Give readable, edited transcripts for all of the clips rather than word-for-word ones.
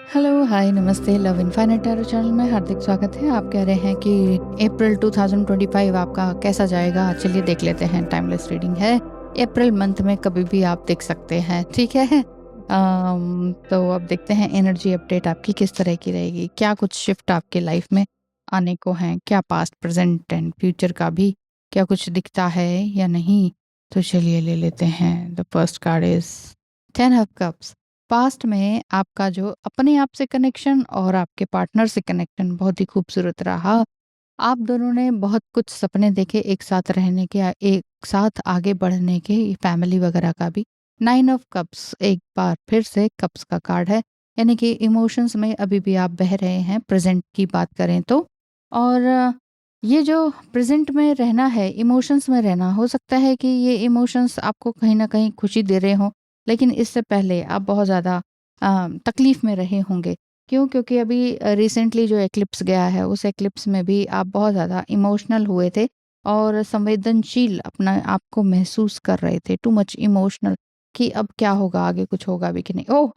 Hello, हाय, नमस्ते। Love infinite tarot channel में हार्दिक स्वागत है। आप कह रहे हैं कि अप्रैल 2025 आपका कैसा जाएगा? चलिए देख लेते हैं। टाइमलेस रीडिंग है। अप्रैल मंथ में कभी भी आप देख सकते हैं, ठीक है? तो अब देखते हैं एनर्जी अपडेट आपकी किस तरह की रहेगी। क्या कुछ शिफ्ट आपके लाइफ में आने को हैं? क्या पास्ट, प्रेजेंट एंड फ्यूचर का भी क्या कुछ दिखता है या नहीं? तो चलिए ले लेते हैं। The first card is 10 of cups. Past में आपका जो अपने आप से कनेक्शन और आपके पार्टनर से कनेक्शन बहुत ही खूबसूरत रहा। आप दोनों ने बहुत कुछ सपने देखे एक साथ रहने के, एक साथ आगे बढ़ने के, फैमिली वगैरह का भी। 9 ऑफ कप्स एक बार फिर से कप्स का कार्ड है, यानी कि इमोशंस में अभी भी आप बह रहे हैं, प्रेजेंट की बात करें तो। और ये जो प्रेजेंट में रहना है, इमोशंस में रहना, हो सकता है कि ये इमोशंस आपको कहीं ना कहीं खुशी दे रहे हों, लेकिन इससे पहले आप बहुत ज़्यादा तकलीफ में रहे होंगे। क्यों? क्योंकि अभी रिसेंटली जो एक्लिप्स गया है, उस एक्लिप्स में भी आप बहुत ज़्यादा इमोशनल हुए थे और संवेदनशील अपना आप को महसूस कर रहे थे, टू मच इमोशनल, कि अब क्या होगा, आगे कुछ होगा भी कि नहीं। ओह!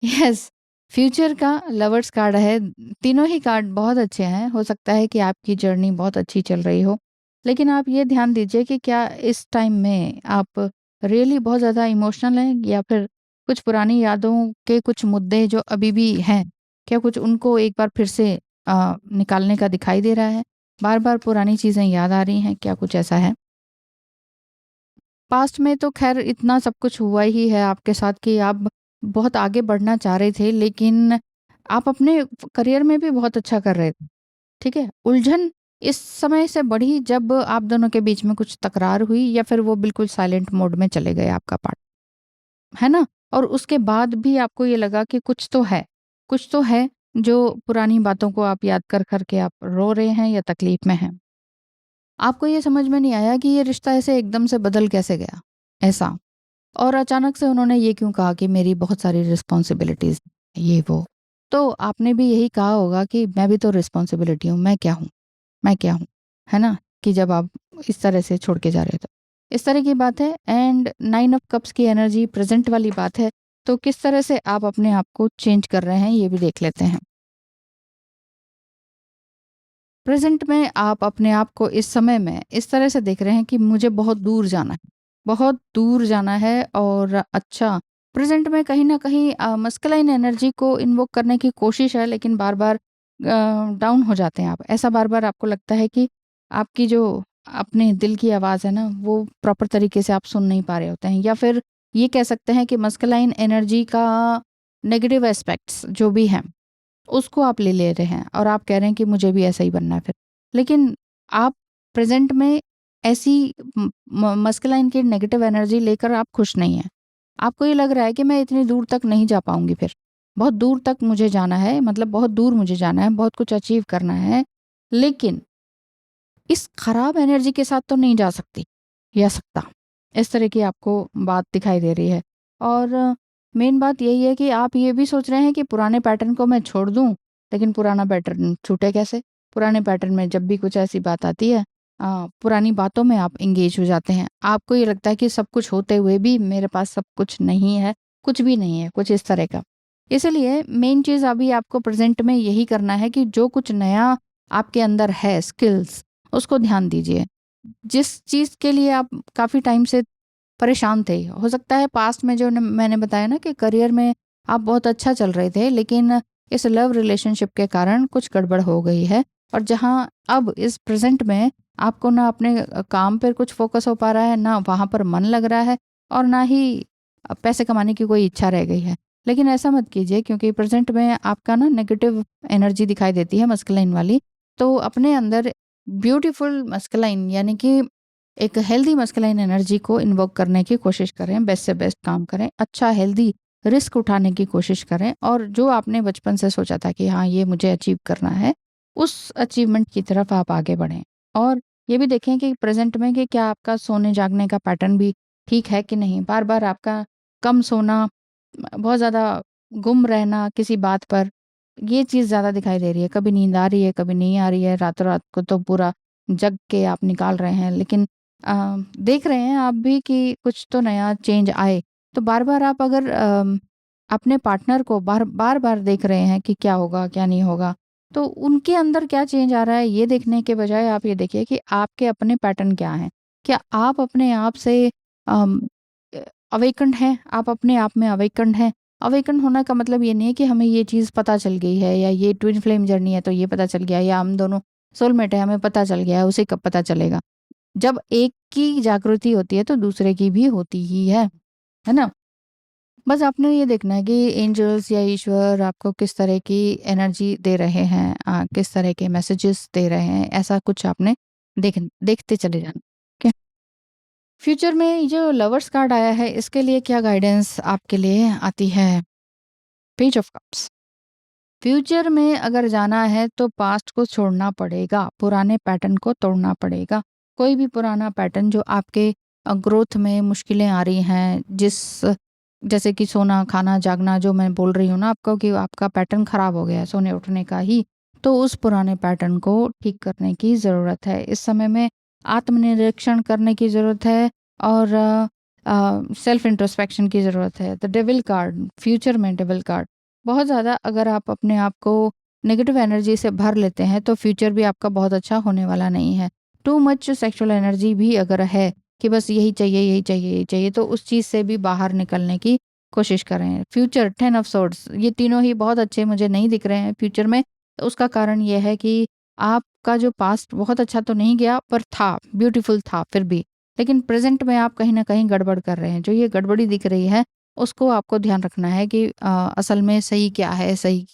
यस, फ्यूचर का लवर्स कार्ड है। तीनों ही कार्ड बहुत अच्छे हैं। हो सकता है कि आपकी जर्नी बहुत अच्छी चल रही हो, लेकिन आप ये ध्यान दीजिए कि क्या इस टाइम में आप रियली बहुत ज़्यादा इमोशनल हैं, या फिर कुछ पुरानी यादों के कुछ मुद्दे जो अभी भी हैं, क्या कुछ उनको एक बार फिर से निकालने का दिखाई दे रहा है? बार-बार पुरानी चीज़ें याद आ रही हैं, क्या कुछ ऐसा है? पास्ट में तो ख़ैर इतना सब कुछ हुआ ही है आपके साथ कि आप बहुत आगे बढ़ना चाह रहे थे, लेकिन आप अपने करियर में भी बहुत अच्छा कर रहे थे, ठीक है? उलझन इस समय से बढ़ी जब आप दोनों के बीच में कुछ तकरार हुई, या फिर वो बिल्कुल साइलेंट मोड में चले गए आपका पार्ट, है ना? और उसके बाद भी आपको ये लगा कि कुछ तो है जो पुरानी बातों को आप याद कर के आप रो रहे हैं या तकलीफ़ में हैं। आपको ये समझ में नहीं आया कि ये रिश्ता ऐसे एकदम से बदल कैसे गया, ऐसा? और अचानक से उन्होंने ये क्यों कहा कि मेरी बहुत सारी रिस्पॉन्सिबिलिटीज़, ये वो। तो आपने भी यही कहा होगा कि मैं भी तो रिस्पॉन्सिबिलिटी हूँ, मैं क्या हूँ? मैं क्या हूँ? है ना? कि जब आप इस तरह से छोड़ के जा रहे हो तो। इस तरह की बात है। एंड 9 ऑफ कप्स की एनर्जी प्रेज़ेंट वाली बात है, तो किस तरह से आप अपने आप को चेंज कर रहे हैं, ये भी देख लेते हैं। प्रेज़ेंट में आप अपने आप को इस समय में इस तरह से देख रहे हैं कि मुझे बहुत दूर जाना है, बहुत दूर जाना है। और अच्छा, प्रेज़ेंट में कहीं न कहीं मस्कुलाइन एनर्जी को इन्वोक करने की कोशिश है, लेकिन बार-बार डाउन हो जाते हैं आप। ऐसा बार-बार आपको लगता है कि आपकी जो अपने दिल की आवाज़ है ना, वो प्रॉपर तरीके से आप सुन नहीं पा रहे होते हैं, या फिर ये कह सकते हैं कि मस्कुलाइन एनर्जी का नेगेटिव एस्पेक्ट्स जो भी हैं, उसको आप ले रहे हैं और आप कह रहे हैं कि मुझे भी ऐसा ही बनना है फिर। लेकिन आप प्रेज़ेंट में ऐसी मस्कुलाइन की नेगेटिव एनर्जी लेकर आप खुश नहीं हैं। आपको ये लग रहा है कि मैं इतनी दूर तक नहीं जा पाऊँगी फिर। बहुत दूर तक मुझे जाना है, मतलब बहुत दूर मुझे जाना है, बहुत कुछ अचीव करना है। लेकिन इस खराब एनर्जी के साथ तो नहीं जा सकती या सकता। इस तरह की आपको बात दिखाई दे रही है। और मेन बात यही है कि आप ये भी सोच रहे हैं कि पुराने पैटर्न को मैं छोड़ दूँ, लेकिन पुराना पैटर्न छूटे कैसे? पुराने पैटर्न में जब भी कुछ ऐसी बात आती है, पुरानी बातों में आप एंगेज हो जाते हैं। आपको ये लगता है कि सब कुछ होते हुए भी मेरे पास सब कुछ नहीं है, कुछ भी नहीं है, कुछ इस तरह का। इसलिए मेन चीज़ अभी आपको प्रेज़ेंट में यही करना है कि जो कुछ नया आपके अंदर है, स्किल्स, उसको ध्यान दीजिए। जिस चीज़ के लिए आप काफ़ी टाइम से परेशान थे, हो सकता है पास्ट में जो न मैंने बताया ना कि करियर में आप बहुत अच्छा चल रहे थे, लेकिन इस लव रिलेशनशिप के कारण कुछ गड़बड़ हो गई है। और जहाँ अब इस प्रेज़ेंट में आपको ना अपने काम पर कुछ फ़ोकस हो पा रहा है, ना वहाँ पर मन लग रहा है, और ना ही पैसे कमाने की कोई इच्छा रह गई है। लेकिन ऐसा मत कीजिए, क्योंकि प्रेज़ेंट में आपका ना नेगेटिव एनर्जी दिखाई देती है, मस्कुलाइन वाली। तो अपने अंदर ब्यूटीफुल मस्कुलाइन, यानी कि एक हेल्दी मस्कुलाइन एनर्जी को इन्वोक करने की कोशिश करें, बेस्ट से बेस्ट काम करें, अच्छा हेल्दी रिस्क उठाने की कोशिश करें, और जो आपने बचपन से सोचा था कि हाँ, ये मुझे अचीव करना है, उस अचीवमेंट की तरफ आप आगे बढ़ें। और ये भी देखें कि प्रेज़ेंट में कि क्या आपका सोने-जागने का पैटर्न भी ठीक है कि नहीं? बार-बार आपका कम सोना, बहुत ज़्यादा गुम रहना किसी बात पर, ये चीज़ ज़्यादा दिखाई दे रही है। कभी नींद आ रही है, कभी नहीं आ रही है, रातों-रात को तो पूरा जग के आप निकाल रहे हैं। लेकिन देख रहे हैं आप भी कि कुछ तो नया चेंज आए। तो बार-बार आप अगर अपने पार्टनर को बार-बार देख रहे हैं कि क्या होगा, क्या नहीं होगा, तो उनके अंदर क्या चेंज आ रहा है, ये देखने के बजाय आप ये देखिए कि आपके अपने पैटर्न क्या हैं। क्या आप अपने आप से अम, अवेकन्ड हैं? आप अपने आप में अवेकन्ड हैं? अवेकन होने का मतलब ये नहीं है कि हमें ये चीज़ पता चल गई है, या ये ट्विन फ्लेम जर्नी है तो ये पता चल गया, या हम दोनों सोलमेट है हमें पता चल गया है, उसे कब पता चलेगा? जब एक की जागृति होती है तो दूसरे की भी होती ही है ना? बस आपने ये देखना है कि एंजल्स या ईश्वर आपको किस तरह की एनर्जी दे रहे हैं, किस तरह के मैसेजेस दे रहे हैं, ऐसा कुछ आपने देखते चले जाना। ठीक है? फ्यूचर में जो लवर्स कार्ड आया है, इसके लिए क्या गाइडेंस आपके लिए आती है? Page of cups. फ्यूचर में अगर जाना है तो पास्ट को छोड़ना पड़ेगा, पुराने पैटर्न को तोड़ना पड़ेगा। कोई भी पुराना पैटर्न जो आपके ग्रोथ में मुश्किलें आ रही हैं, जैसे कि सोना, खाना, जागना, जो मैं बोल रही हूँ ना आपको कि आपका पैटर्न खराब हो गया है सोने उठने का ही, तो उस पुराने पैटर्न को ठीक करने की ज़रूरत है। इस समय में आत्मनिरीक्षण करने की ज़रूरत है, और सेल्फ इंट्रोस्पेक्शन की ज़रूरत है। द डेविल कार्ड, फ्यूचर में डेविल कार्ड बहुत ज़्यादा अगर आप अपने आप को नेगेटिव एनर्जी से भर लेते हैं तो फ्यूचर भी आपका बहुत अच्छा होने वाला नहीं है। टू मच सेक्सुअल एनर्जी भी अगर है कि बस यही चाहिए, यही चाहिए, यही चाहिए, तो उस चीज़ से भी बाहर निकलने की कोशिश करें। फ्यूचर, 10 ऑफ सोर्ड्स, ये तीनों ही बहुत अच्छे मुझे नहीं दिख रहे हैं फ्यूचर में। तो उसका कारण ये है कि आपका जो पास्ट बहुत अच्छा तो नहीं गया, पर था, ब्यूटीफुल था फिर भी। लेकिन प्रेज़ेंट में आप कहीं न कहीं गड़बड़ कर रहे हैं। जो ये गड़बड़ी दिख रही है, उसको आपको ध्यान रखना है कि असल में सही क्या है, सही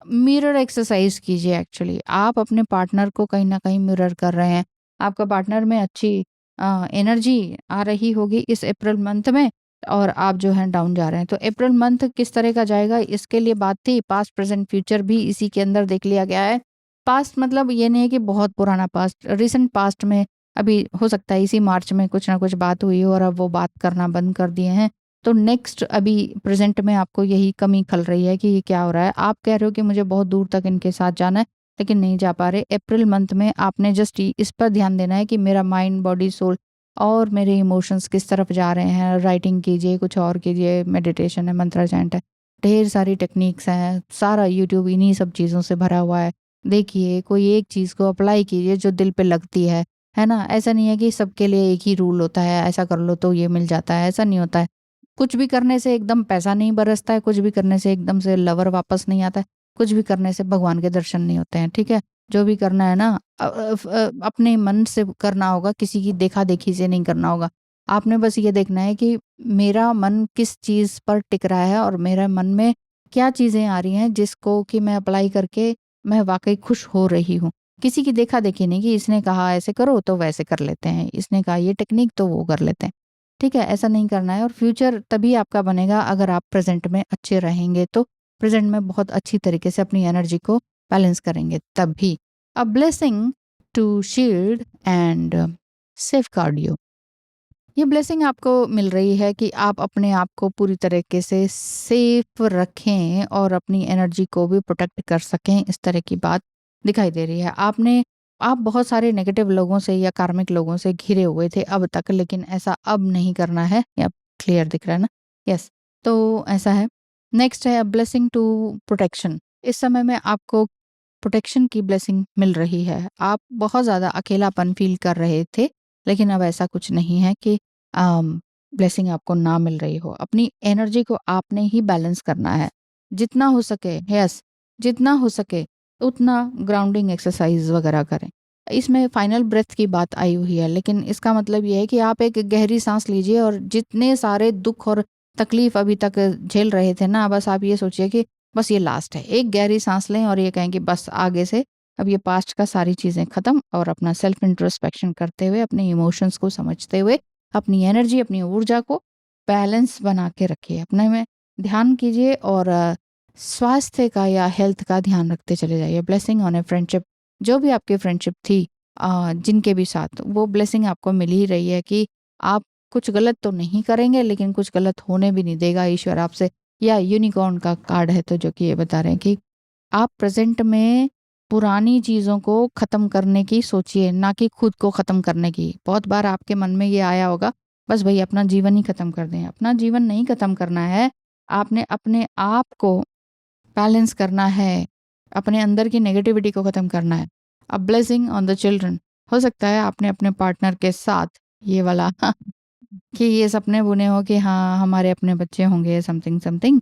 मिरर एक्सरसाइज कीजिए एक्चुअली। आप अपने पार्टनर को कहीं न कहीं मिरर कर रहे हैं। आपका पार्टनर में अच्छी एनर्जी आ रही होगी इस अप्रैल मंथ में, और आप जो हैं डाउन जा रहे हैं। तो अप्रैल मंथ किस तरह का जाएगा, इसके लिए बात थी। पास्ट, प्रेज़ेंट, फ्यूचर भी इसी के अंदर देख लिया गया है। पास्ट मतलब ये नहीं है कि बहुत पुराना पास्ट, रीसेंट पास्ट में अभी हो सकता है इसी मार्च में कुछ ना कुछ बात हुई हो और अब वो बात करना बंद कर दिए हैं। तो नेक्स्ट अभी प्रेज़ेंट में आपको यही कमी खल रही है कि ये क्या हो रहा है। आप कह रहे हो कि मुझे बहुत दूर तक इनके साथ जाना है, लेकिन नहीं जा पा रहे। अप्रैल मंथ में आपने जस्ट इस पर ध्यान देना है कि मेरा माइंड, बॉडी, सोल और मेरे इमोशंस किस तरफ जा रहे हैं। राइटिंग कीजिए, कुछ और कीजिए, मेडिटेशन है, मंत्र चैंट है, ढेर सारी टेक्निक्स हैं, सारा यूट्यूब इन्हीं सब चीज़ों से भरा हुआ है। देखिए, कोई एक चीज़ को अप्लाई कीजिए जो दिल पे लगती है ना? ऐसा नहीं है कि सबके लिए एक ही रूल होता है, ऐसा कर लो तो ये मिल जाता है, ऐसा नहीं होता है। कुछ भी करने से एकदम पैसा नहीं बरसता है, कुछ भी करने से एकदम से लवर वापस नहीं आता है, कुछ भी करने से भगवान के दर्शन नहीं होते हैं, ठीक है? जो भी करना है ना अपने मन से करना होगा, किसी की देखा-देखी से नहीं करना होगा। आपने बस ये देखना है कि मेरा मन किस चीज़ पर टिक रहा है और मेरे मन में क्या चीज़ें आ रही हैं जिसको कि मैं अप्लाई करके मैं वाक़ई खुश हो रही हूँ। किसी की देखा-देखी नहीं कि इसने कहा ऐसे करो तो वैसे कर लेते हैं, इसने कहा ये टेक्निक तो वो कर लेते हैं। ठीक है? ऐसा नहीं करना है, और फ्यूचर तभी आपका बनेगा अगर आप प्रेज़ेंट में अच्छे रहेंगे, तो प्रेज़ेंट में बहुत अच्छी तरीके से अपनी एनर्जी को बैलेंस करेंगे तभी। A blessing to shield and safeguard you. ये ब्लेसिंग आपको मिल रही है कि आप अपने आप को पूरी तरीके से सेफ रखें और अपनी एनर्जी को भी प्रोटेक्ट कर सकें, इस तरह की बात दिखाई दे रही है। आप बहुत सारे नेगेटिव लोगों से या कार्मिक लोगों से घिरे हुए थे अब तक, लेकिन ऐसा अब नहीं करना है। ये अब क्लियर दिख रहा है ना? यस, तो ऐसा है। नेक्स्ट है ब्लेसिंग टू प्रोटेक्शन। इस समय में आपको प्रोटेक्शन की ब्लेसिंग मिल रही है। आप बहुत ज़्यादा अकेलापन फ़ील कर रहे थे, लेकिन अब ऐसा कुछ नहीं है कि ब्लेसिंग आपको ना मिल रही हो। अपनी एनर्जी को आपने ही बैलेंस करना है। जितना हो सके, यस, जितना हो सके उतना ग्राउंडिंग एक्सरसाइज़ वगैरह करें। इसमें फाइनल ब्रेथ की बात आई हुई है, लेकिन इसका मतलब ये है कि आप एक गहरी साँस लीजिए और जितने सारे दुःख और तकलीफ़ अभी तक झेल रहे थे ना, बस आप ये सोचिए कि बस ये लास्ट है। एक गहरी साँस लें और ये कहें कि बस आगे से अब ये पास्ट का सारी चीज़ें ख़त्म, और अपना सेल्फ इंट्रोस्पेक्शन करते हुए, अपने इमोशंस को समझते हुए, अपनी एनर्जी, अपनी ऊर्जा को बैलेंस बना के रखिए। अपने में ध्यान कीजिए और स्वास्थ्य का या हेल्थ का ध्यान रखते चले जाइए। ब्लेसिंग ऑन ए फ्रेंडशिप, जो भी आपकी फ्रेंडशिप थी जिनके भी साथ, वो ब्लेसिंग आपको मिल ही रही है कि आप कुछ गलत तो नहीं करेंगे, लेकिन कुछ गलत होने भी नहीं देगा ईश्वर आपसे। या यूनिकॉर्न का कार्ड है, तो जो कि ये बता रहे हैं कि आप प्रेज़ेंट में पुरानी चीज़ों को ख़त्म करने की सोचिए, ना कि खुद को ख़त्म करने की। बहुत बार आपके मन में ये आया होगा, बस भई अपना जीवन ही ख़त्म कर दें। अपना जीवन नहीं ख़त्म करना है, आपने अपने आप को बैलेंस करना है, अपने अंदर की नेगेटिविटी को ख़त्म करना है। A blessing on the children, हो सकता है आपने अपने पार्टनर के साथ ये वाला कि ये सपने बुने हो कि हाँ, हमारे अपने बच्चे होंगे समथिंग समथिंग,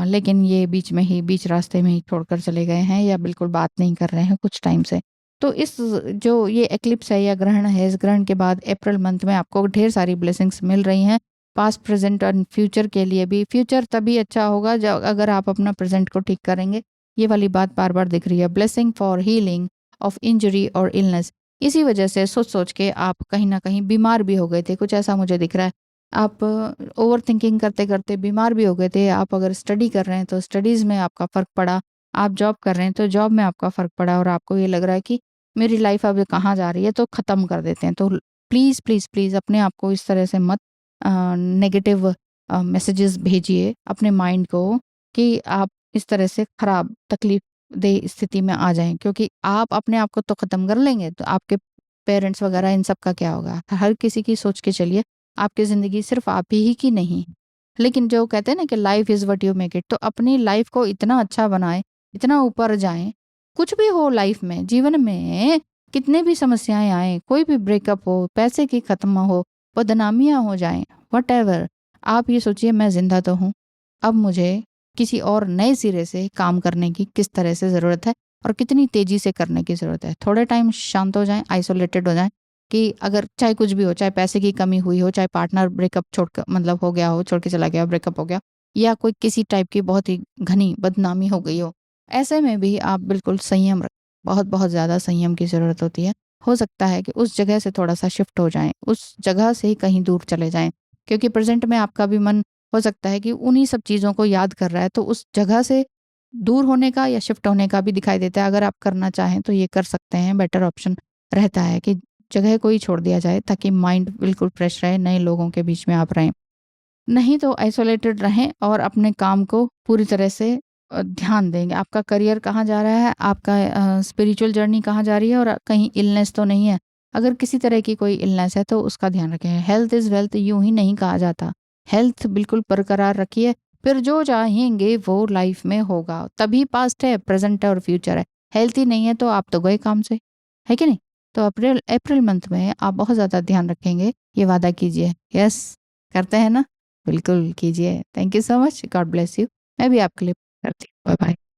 लेकिन ये बीच रास्ते में ही छोड़कर चले गए हैं या बिल्कुल बात नहीं कर रहे हैं कुछ टाइम से। तो इस जो ये एक्लिप्स है या ग्रहण है, इस ग्रहण के बाद अप्रैल मंथ में आपको ढेर सारी ब्लेसिंग्स मिल रही हैं, पास्ट, प्रेज़ेंट एंड फ्यूचर के लिए भी। फ्यूचर तभी अच्छा होगा जब अगर आप अपना प्रेज़ेंट को ठीक करेंगे। ये वाली बात बार-बार दिख रही है। Blessing for healing of injury और इलनेस। इसी वजह से सोच-सोच के आप कहीं न कहीं बीमार भी हो गए थे, कुछ ऐसा मुझे दिख रहा है। आप ओवरथिंकिंग करते-करते बीमार भी हो गए थे। आप अगर स्टडी कर रहे हैं तो स्टडीज़ में आपका फ़र्क पड़ा। आप जॉब कर रहे हैं तो जॉब में आपका फ़र्क पड़ा और आपको ये लग रहा है कि मेरी लाइफ़ अब कहाँ जा रही है, तो ख़त्म कर देते हैं। तो प्लीज़, प्लीज़, प्लीज़ अपने आप को इस तरह से मत नेगेटिव मैसेजेस भेजिए अपने माइंड को कि आप इस तरह से खराब तकलीफ दे स्थिति में आ जाएँ, क्योंकि आप अपने आप को तो ख़त्म कर लेंगे, तो आपके पेरेंट्स वग़ैरह इन सब का क्या होगा? हर किसी की सोच के चलिए, आपकी ज़िंदगी सिर्फ़ आप ही की नहीं है। लेकिन जो कहते हैं ना कि life is what you make it, तो अपनी लाइफ़ को इतना अच्छा बनाएँ, इतना ऊपर जाएँ, कुछ भी हो लाइफ़ में, जीवन में कितने भी समस्याएँ आएँ, कोई भी ब्रेकअप हो, पैसे की ख़त्म हो, बदनामियाँ हो जाएँ, व्हाटएवर, आप ये सोचिए मैं ज़िंदा तो हूँ, अब मुझे किसी और नए सिरे से काम करने की किस तरह से ज़रूरत है और कितनी तेज़ी से करने की ज़रूरत है। थोड़े टाइम शांत हो जाएँ, आइसोलेटेड हो जाएँ कि अगर चाहे कुछ भी हो, चाहे पैसे की कमी हुई हो, चाहे पार्टनर ब्रेकअप छोड़कर मतलब हो गया हो, छोड़ के चला गया, ब्रेकअप हो गया, या कोई किसी टाइप की बहुत ही घनी बदनामी हो गई हो। ऐसे में भी आप बिल्कुल संयम रखें, बहुत-बहुत ज़्यादा संयम की ज़रूरत होती है। हो सकता है कि उस जगह से थोड़ा-सा शिफ्ट हो जाएँ, उस जगह से ही कहीं दूर चले जाएँ, क्योंकि प्रेज़ेंट में आपका भी मन हो सकता है कि उन्हीं सब चीज़ों को याद कर रहा है, तो उस जगह से दूर होने का या शिफ्ट होने का भी दिखाई देता है। अगर आप करना चाहें तो ये कर सकते हैं, बेटर ऑप्शन रहता है कि जगह को ही छोड़ दिया जाए ताकि माइंड बिल्कुल फ्रेश रहे, नए लोगों के बीच में आप रहें। नहीं तो आइसोलेटेड रहें और अपने काम को पूरी तरह से ध्यान देंगे। आपका करियर कहाँ जा रहा है, आपका स्पिरिचुअल जर्नी कहाँ जा रही है और कहीं इलनेस तो नहीं है। अगर किसी तरह की कोई इलनेस है तो उसका ध्यान रखें। हेल्थ इज़ वेल्थ यूँ ही नहीं कहा जाता। हेल्थ बिल्कुल बरकरार रखिए, फिर जो चाहेंगे वो लाइफ में होगा। तभी पास्ट है, प्रेज़ेंट है और फ्यूचर है। हेल्थ ही नहीं है तो आप तो गए काम से, है कि नहीं? तो अप्रैल अप्रैल मंथ में आप बहुत ज़्यादा ध्यान रखेंगे, ये वादा कीजिए। यस, करते हैं ना? बिल्कुल कीजिए। Thank you so much. God bless you. मैं भी आपके लिए करती हूँ। Bye bye.